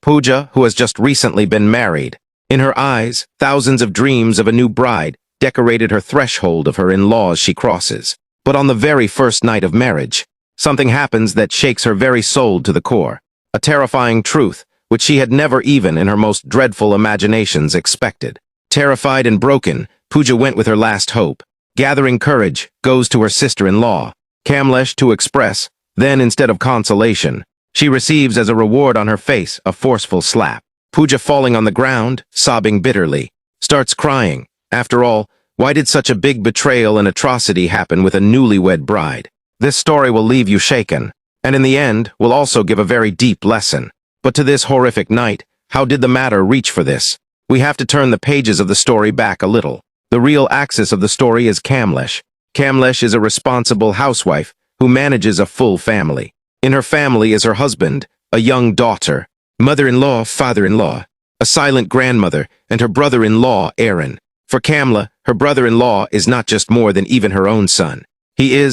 Pooja, who has just recently been married. In her eyes, thousands of dreams of a new bride decorated her threshold of her in-laws she crosses. But on the very first night of marriage, something happens that shakes her very soul to the core. A terrifying truth, which she had never even in her most dreadful imaginations expected. Terrified and broken, Pooja went with her last hope. Gathering courage, goes to her sister-in-law, Kamlesh, to express, then instead of consolation, she receives as a reward on her face a forceful slap. Pooja, falling on the ground, sobbing bitterly, starts crying. After all, why did such a big betrayal and atrocity happen with a newlywed bride? This story will leave you shaken, and in the end will also give a very deep lesson. But to this horrific night, how did the matter reach for this? We have to turn the pages of the story back a little. The real axis of the story is Kamlesh. Kamlesh is a responsible housewife who manages a full family. In her family is her husband, a young daughter, mother-in-law, father-in-law, a silent grandmother, and her brother-in-law, Aaron. For Kamla, her brother-in-law is not just more than even her own son.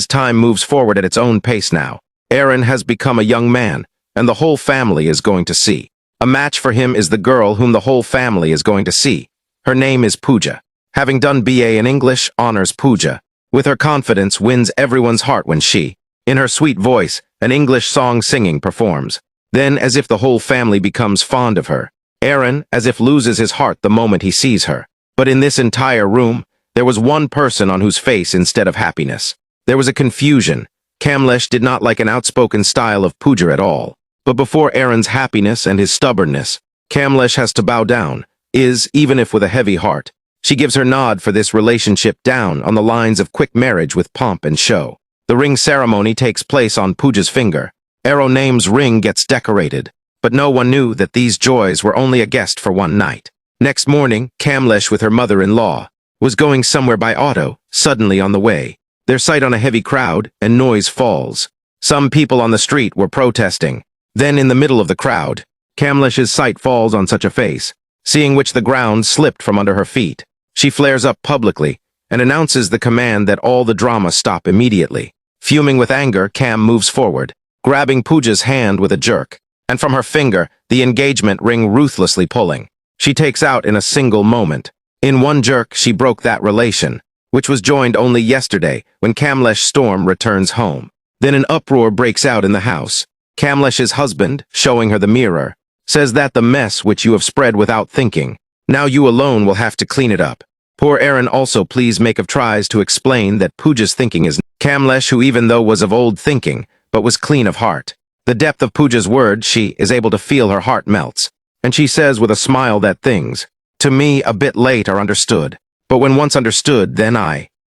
Time moves forward at its own pace now. Aaron has become a young man, and the whole family is going to see. A match for him is the girl whom the whole family is going to see. Her name is Pooja. Having done BA in English, honors Pooja. With her confidence, wins everyone's heart when she, in her sweet voice, an English song singing performs. Then, as if the whole family becomes fond of her, Aaron, as if loses his heart the moment he sees her. But in this entire room, there was one person on whose face instead of happiness. There was a confusion. Kamlesh did not like an outspoken style of Pooja at all. But before Aaron's happiness and his stubbornness, Kamlesh has to bow down, even if with a heavy heart. She gives her nod for this relationship down on the lines of quick marriage with pomp and show. The ring ceremony takes place on Pooja's finger. Name's ring gets decorated, but no one knew that these joys were only a guest for one night. Next morning, Kamlesh with her mother-in-law was going somewhere by auto, suddenly on the way. Their sight on a heavy crowd, and noise falls. Some people on the street were protesting. Then in the middle of the crowd, Kamlesh's sight falls on such a face, seeing which the ground slipped from under her feet. She flares up publicly and announces the command that all the drama stop immediately. Fuming with anger, Kam moves forward, grabbing Pooja's hand with a jerk, and from her finger, the engagement ring ruthlessly pulling. She takes out in a single moment. In one jerk, she broke that relation, which was joined only yesterday when Kamlesh Storm returns home. Then an uproar breaks out in the house. Kamlesh's husband, showing her the mirror, says that the mess which you have spread without thinking, now you alone will have to clean it up. Poor Aaron also tries to explain that Pooja's thinking is Kamlesh, who even though was of old thinking, but was clean of heart. The depth of Pooja's word, she is able to feel her heart melts, and she says with a smile that things, to me a bit late, are understood, but when once understood, then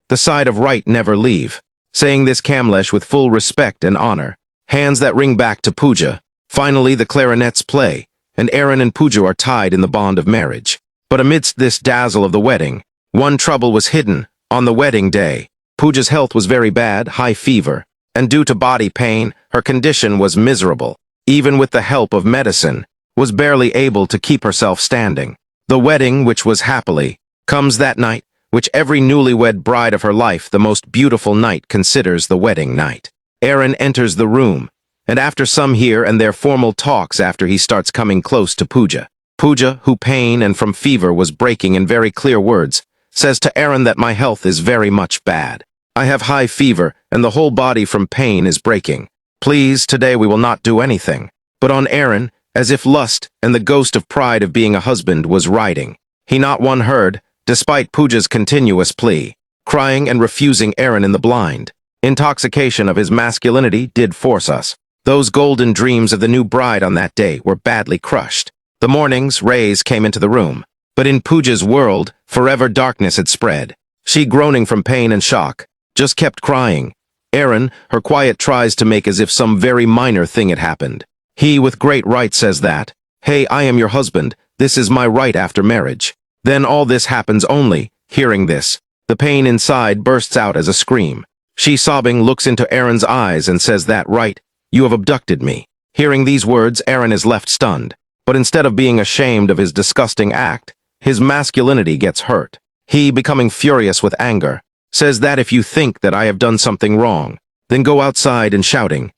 the side of right never leave. Saying this, Kamlesh with full respect and honor, hands that ring back to Pooja. Finally the clarinets play, and Aaron and Pooja are tied in the bond of marriage. But amidst this dazzle of the wedding, one trouble was hidden. On the wedding day, Pooja's health was very bad, high fever, and due to body pain, her condition was miserable. Even with the help of medicine, was barely able to keep herself standing. The wedding, which was happily, comes that night, which every newlywed bride of her life the most beautiful night considers the wedding night. Aaron enters the room, and after some here and there formal talks after he starts coming close to Pooja. Pooja, who pain and from fever was breaking in very clear words, says to Aaron that my health is very much bad. I have high fever and the whole body from pain is breaking. Please, today we will not do anything. But on Aaron, as if lust and the ghost of pride of being a husband was riding. He not one heard, despite Pooja's continuous plea, crying and refusing Aaron in the blind. Intoxication of his masculinity did force us. Those golden dreams of the new bride on that day were badly crushed. The morning's rays came into the room, but in Pooja's world, forever darkness had spread. She, groaning from pain and shock, just kept crying. Aaron, her quiet, tries to make as if some very minor thing had happened. He, with great right, says that, "Hey, I am your husband, this is my right after marriage." Then all this happens only, hearing this, the pain inside bursts out as a scream. She, sobbing, looks into Aaron's eyes and says that, "Right, you have abducted me." Hearing these words, Aaron is left stunned. But instead of being ashamed of his disgusting act, his masculinity gets hurt. He, becoming furious with anger, says that if you think that I have done something wrong, then go outside and shouting,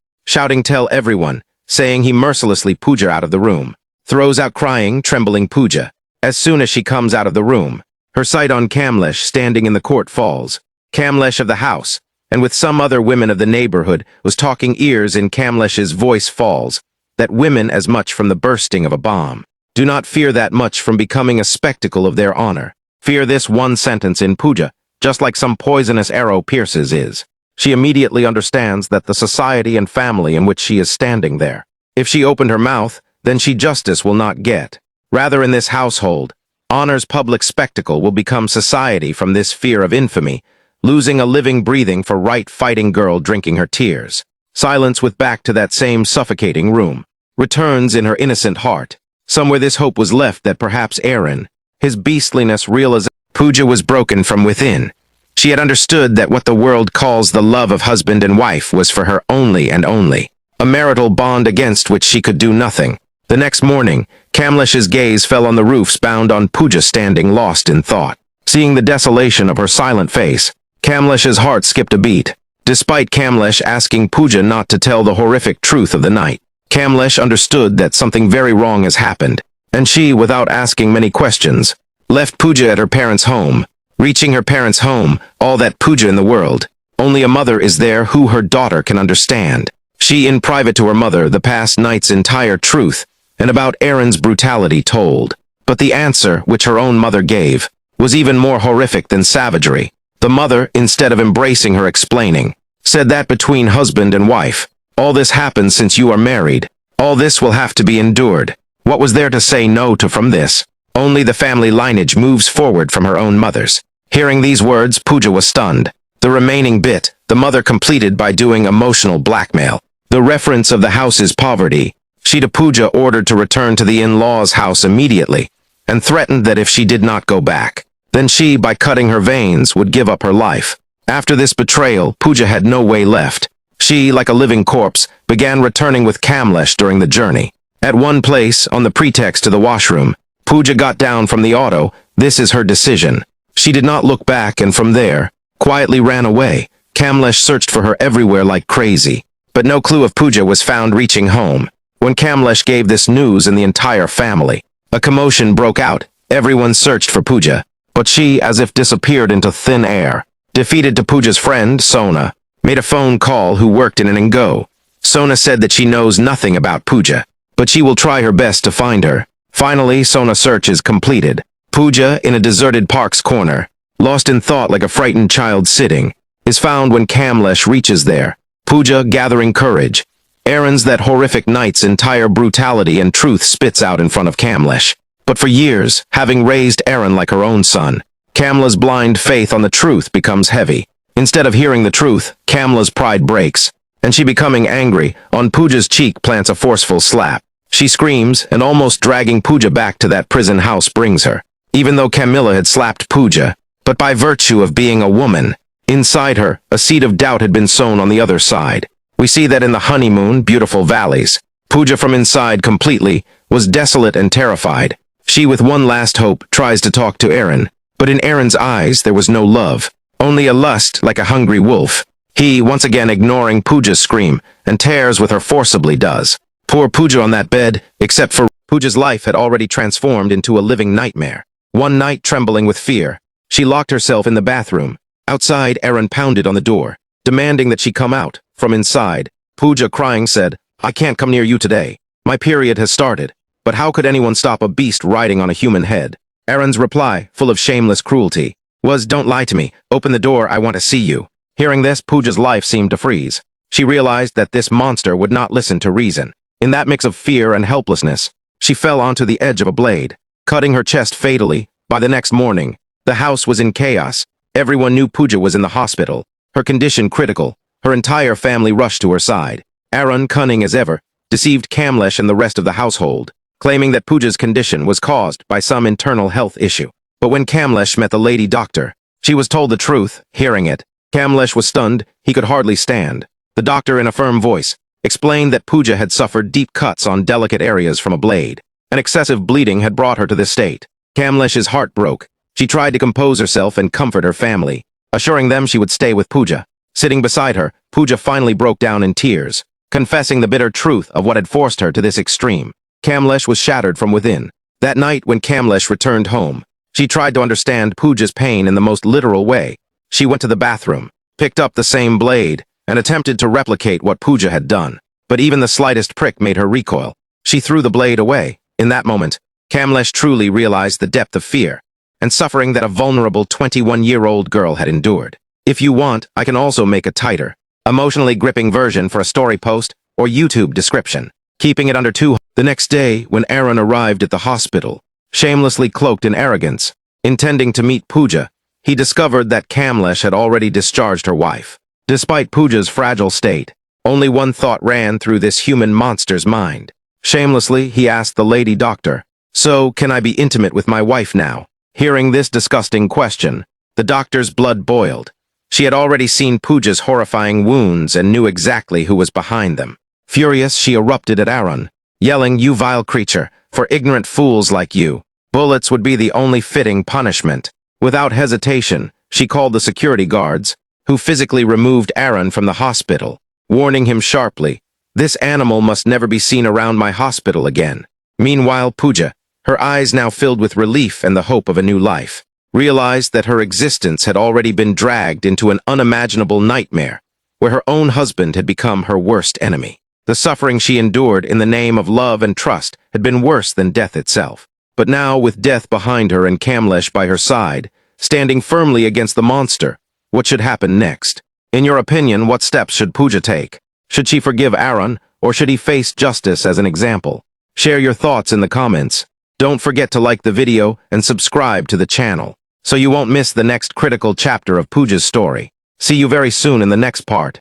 tell everyone, saying he mercilessly Pooja out of the room. throws out crying, trembling Pooja. As soon as she comes out of the room, her sight on Kamlesh standing in the court falls. Kamlesh of the house, and with some other women of the neighborhood, was talking ears in Kamlesh's voice falls, that women as much from the bursting of a bomb. Do not fear that much from becoming a spectacle of their honor. Fear this one sentence in Pooja, just like some poisonous arrow pierces is. She immediately understands that the society and family in which she is standing there. If she opened her mouth, then she justice will not get. Rather in this household, honor's public spectacle will become society from this fear of infamy, losing a living breathing for right fighting girl drinking her tears. Silence with back to that same suffocating room. Returns in her innocent heart. Somewhere this hope was left that perhaps Aaron, his beastliness realized Pooja was broken from within. She had understood that what the world calls the love of husband and wife was for her only and only. A marital bond against which she could do nothing. The next morning, Kamlesh's gaze fell on the roofs bound on Pooja standing lost in thought. Seeing the desolation of her silent face, Kamlesh's heart skipped a beat. Despite Kamlesh asking Pooja not to tell the horrific truth of the night, Kamlesh understood that something very wrong has happened, and she, without asking many questions, left Pooja at her parents' home. Reaching her parents' home, all that Pooja in the world, only a mother is there who her daughter can understand. She in private to her mother the past night's entire truth, and about Aaron's brutality told. But the answer which her own mother gave was even more horrific than savagery. The mother, instead of embracing her explaining, said that between husband and wife, all this happened since you are married. All this will have to be endured. What was there to say no to from this? Only the family lineage moves forward from her own mother's. Hearing these words, Pooja was stunned. The remaining bit, the mother completed by doing emotional blackmail. The reference of the house's poverty. She to Pooja ordered to return to the in-laws' house immediately, and threatened that if she did not go back, then she, by cutting her veins, would give up her life. After this betrayal, Pooja had no way left. She, like a living corpse, began returning with Kamlesh during the journey. At one place, on the pretext to the washroom, Pooja got down from the auto. This is her decision. She did not look back, and from there, quietly ran away. Kamlesh searched for her everywhere like crazy, but no clue of Pooja was found reaching home. When Kamlesh gave this news in the entire family, a commotion broke out. Everyone searched for Pooja, but she, as if disappeared into thin air. Defeated to Pooja's friend, Sona, made a phone call who worked in an Ngo. Sona said that she knows nothing about Pooja, but she will try her best to find her. Finally, Sona's search is completed. Pooja, in a deserted park's corner, lost in thought like a frightened child sitting, is found when Kamlesh reaches there. Pooja gathering courage. Aaron's that horrific night's entire brutality and truth spits out in front of Kamlesh. But for years, having raised Aaron like her own son, Kamla's blind faith on the truth becomes heavy. Instead of hearing the truth, Kamla's pride breaks, and she becoming angry, on Pooja's cheek plants a forceful slap. She screams, and almost dragging Pooja back to that prison house brings her. Even though Camilla had slapped Pooja, but by virtue of being a woman, inside her, a seed of doubt had been sown on the other side. We see that in the honeymoon, beautiful valleys. Pooja from inside completely was desolate and terrified. She with one last hope tries to talk to Aaron, but in Aaron's eyes there was no love. Only a lust like a hungry wolf. He, once again ignoring Pooja's scream, and tears with her forcibly does. Poor Pooja on that bed, except for Pooja's life had already transformed into a living nightmare. One night, trembling with fear, she locked herself in the bathroom. Outside, Aaron pounded on the door, demanding that she come out. From inside, Pooja, crying, said, "I can't come near you today. My period has started." But how could anyone stop a beast riding on a human head? Aaron's reply, full of shameless cruelty, was, "Don't lie to me. Open the door, I want to see you." Hearing this, Pooja's life seemed to freeze. She realized that this monster would not listen to reason. In that mix of fear and helplessness, she fell onto the edge of a blade, cutting her chest fatally. By the next morning, the house was in chaos. Everyone knew Pooja was in the hospital, her condition critical. Her entire family rushed to her side. Aaron, cunning as ever, deceived Kamlesh and the rest of the household, claiming that Pooja's condition was caused by some internal health issue. But when Kamlesh met the lady doctor, she was told the truth. Hearing it, Kamlesh was stunned. He could hardly stand. The doctor, in a firm voice, explained that Pooja had suffered deep cuts on delicate areas from a blade, and excessive bleeding had brought her to this state. Kamlesh's heart broke. She tried to compose herself and comfort her family, assuring them she would stay with Pooja. Sitting beside her, Pooja finally broke down in tears, confessing the bitter truth of what had forced her to this extreme. Kamlesh was shattered from within. That night when Kamlesh returned home, she tried to understand Pooja's pain in the most literal way. She went to the bathroom, picked up the same blade, and attempted to replicate what Pooja had done. But even the slightest prick made her recoil. She threw the blade away. In that moment, Kamlesh truly realized the depth of fear and suffering that a vulnerable 21-year-old girl had endured. If you want, I can also make a tighter, emotionally gripping version for a story post or YouTube description, keeping it under 2. The next day, when Aaron arrived at the hospital, shamelessly cloaked in arrogance, intending to meet Pooja, he discovered that Kamlesh had already discharged her wife. Despite Pooja's fragile state, only one thought ran through this human monster's mind. Shamelessly, he asked the lady doctor, "So, can I be intimate with my wife now?" Hearing this disgusting question, the doctor's blood boiled. She had already seen Pooja's horrifying wounds and knew exactly who was behind them. Furious, she erupted at Aaron, yelling, "You vile creature, for ignorant fools like you, bullets would be the only fitting punishment." Without hesitation, she called the security guards, who physically removed Aaron from the hospital, warning him sharply, "This animal must never be seen around my hospital again." Meanwhile, Pooja, her eyes now filled with relief and the hope of a new life, realized that her existence had already been dragged into an unimaginable nightmare, where her own husband had become her worst enemy. The suffering she endured in the name of love and trust had been worse than death itself. But now, with death behind her and Kamlesh by her side, standing firmly against the monster, what should happen next? In your opinion, what steps should Pooja take? Should she forgive Aaron, or should he face justice as an example? Share your thoughts in the comments. Don't forget to like the video and subscribe to the channel, so you won't miss the next critical chapter of Pooja's story. See you very soon in the next part.